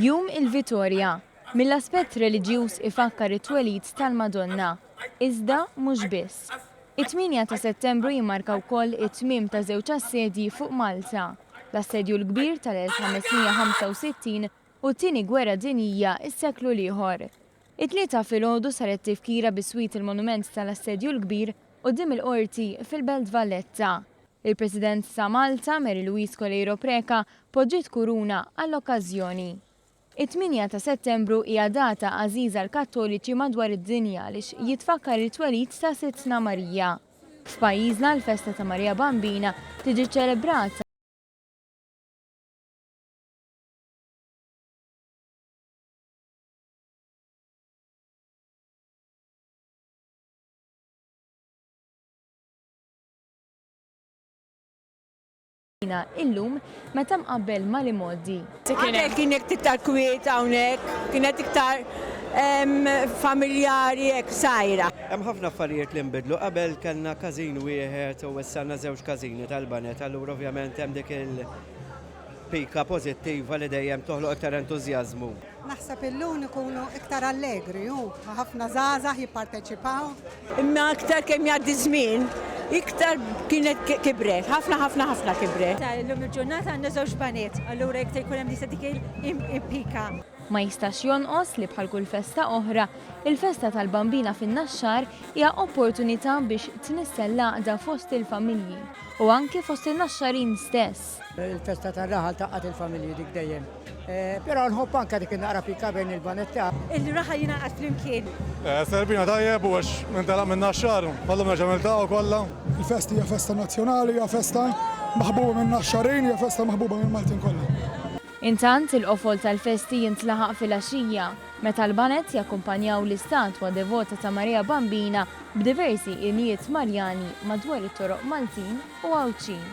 Jum il-Vitorja, mill-aspett reliġjuż ifakkar it-twelid tal-Madonna, iżda mhux biss. It-8 ta' Settembru jimmarka wkoll it-tmiem ta' żewġ assedji fuq Malta, l-assedju l-kbir tal-1565 u t-tieni gwerra dinjija s-seklu ieħor. It-tlieta filgħodu saret tifkira bis-swit il-monument tal-assedju l-kbir quddiem il-qorti fil-Belt Valletta. Il-President ta' Malta, Mary Louise Coleiro Preca, poġġiet kuruna għall-okkażjoni. It-8 ta' Settembru hija data għażiża l-Kattoliċi madwar id-dinja għaliex jitfakkar it-twelid ta' Sittna Marija. F'pajjiżna l-festa ta' Marija Bambina tiġi ċelebrata illum meta mqabbel mal-imoddi. Kienet iktar kwiet hawnhekk, kienet iktar familjari hekk sajra. Hemm ħafna affarijiet li nbidlu. Qabel kellna każin wieħed u issa għandna żewġ każini tal-banet, allura ovvjament hemm dik il-pika pożittiva li dejjem toħloq iktar entużjażmu. Naħseb illum ikunu iktar allegri u ħafna żgħażagħ jipparteċipaw. Imma aktar kemm jgħaddi żmien, iktar kienet kibret, ħafna kibret. Illum il-ġurnata għandna żewġ banet, allura jekk jkun hemm dik il-pika. Ma jistax jonqos li bħal kull festa oħra, il-festa tal-Bambina fin-Naxxar hija opportunità biex tnissel laqda fost il-familji u anke fost in-naxxarin stess. Il-festa tar-raħal taqqat il-familji dik dejjem. Però nħobb anke dik naqra pika bejn il-banetti. Il-raħal jingħaqad flimkien. Serbina tajjeb u għax minn telaq minn Naxxar, kollhom nerġa' niltaqgħu kollha. Il-festi hija festa nazzjonali, hija festa maħbuba minn Naxxarin, hija festa maħbuba minn Maltin kollha. Intant il-qofol tal-festi jintlaħaq fil-għaxija, meta l-banet jakkumpanjaw l-istatwa devota ta' Marija Bambina b'diversi inijiet Marjani madwar it-toroq Maltin u Għawċin.